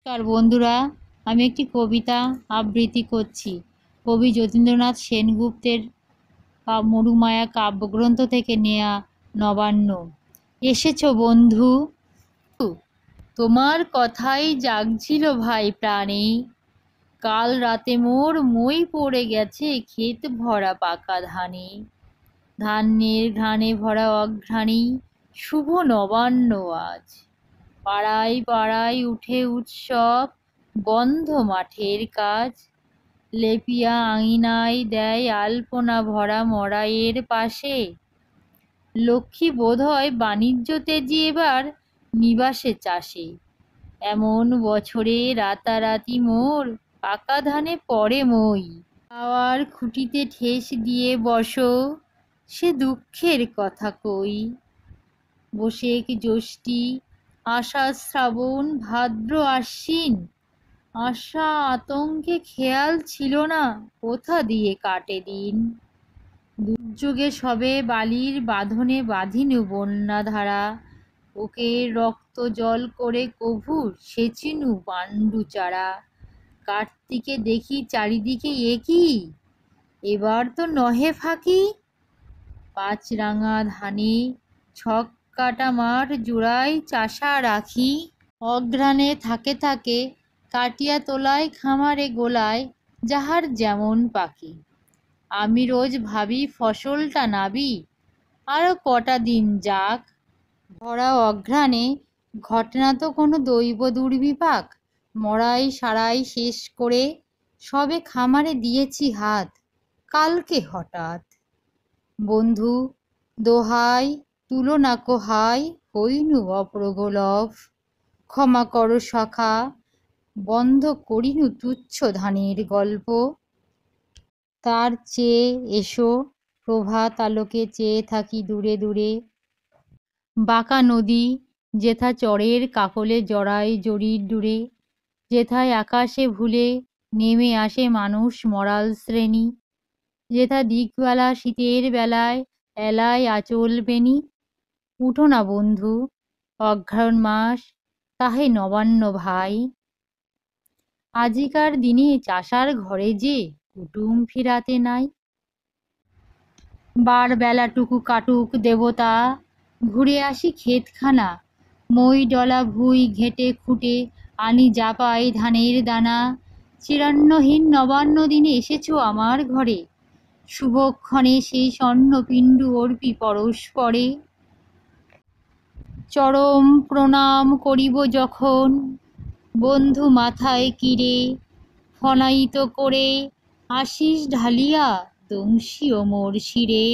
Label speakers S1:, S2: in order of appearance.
S1: নমস্কার বন্ধুরা, আমি একটি কবিতা আবৃত্তি করছি। কবি যতীন্দ্রনাথ সেনগুপ্তের মরুমায়া কাব্যগ্রন্থ থেকে নেয়া নবান্ন। এসেছো বন্ধু, তোমার কথাই জাগছিল ভাই প্রাণে। কাল রাতে মোর মই পড়ে গেছে ক্ষেত ভরা পাকা ধানে। ধানের ঘ্রাণে ভরা অঘ্রাণী শুভ নবান্ন আজ। পাড়ায় পাড়ায় উঠে উৎসব, বন্ধ মাঠের কাজ। লেপিয়া আঙিনায় দেয় আলপনা ভরা মড়াইয়ের পাশে। লক্ষ্মী বোধহয় বাণিজ্য তেজি এবার নিবাসে চাষে। এমন বছরে রাতারাতি মোর পাকা ধানে পড়ে মই। খাওয়ার খুঁটিতে ঠেস দিয়ে বসো, সে দুঃখের কথা কই। বৈশাখ জ্যৈষ্ঠী আষাঢ় শ্রাবণ ভাদ্র আশ্বিন, আশা আতঙ্কে খেয়াল ছিল না কোথা দিয়ে কাটে দিন। দুর্যোগে সবে বালির বাঁধনে বাঁধিনু বন্যাধারা। ওকে রক্ত জল করে কভু সেচিনু পাণ্ডু চারা। কার্তিকে দেখি চারিদিকে একই, এবার তো নহে ফাঁকি। পাঁচরাঙা ধানে ছক কাটা মাঠ জোড়ায় চাষা রাখি। অঘ্রাণে থাকে থাকে কাটিয়া তোলায় খামারে গোলায় যাহার যেমন পাখি। আমি রোজ ভাবি ফসলটা নাবি, আরো কটা দিন যাক। ভরা অঘ্রাণে ঘটনা তো কোনো দৈব দুর্বিপাক। মড়াই সারাই শেষ করে সবে খামারে দিয়েছি হাত, কালকে হঠাৎ। বন্ধু দোহাই তুলো না কো হাই, হইনু অপ্রগলভ। ক্ষমা করো সখা, বন্ধ করিনু তুচ্ছ ধানের গল্প। তার চেয়ে এসো প্রভাত আলোকে চেয়ে থাকি দূরে দূরে। বাঁকা নদী যেথা চরের কাকলে জড়ায় জরির ডুরে। যেথায় আকাশে ভুলে নেমে আসে মানুষ মরাল শ্রেণী। যেথা দিকবেলা শীতের বেলায় এলায় আঁচল বেনি। উঠো না বন্ধু, অঘ্রাণ মাস তাহে নবান্ন ভাই। আজিকার দিনে চাষার ঘরে যে কুটুম ফিরাতে নাই। বার বেলাটুকু কাটুক দেবতা, ঘুরে আসি ক্ষেতখানা। মই ডলা ভুঁই ঘেঁটে খুঁটে আনি জাপাই ধানের দানা। চিরান্নহীন নবান্ন দিনে এসেছো আমার ঘরে, শুভক্ষণে সেই স্বর্ণপিণ্ড অর্পি পরস্পরে। চরম প্রণাম করিব যখন, বন্ধু মাথায় কিরে। ফনাইত করে আশিস ঢালিয়া দংশিও মোর শিরে।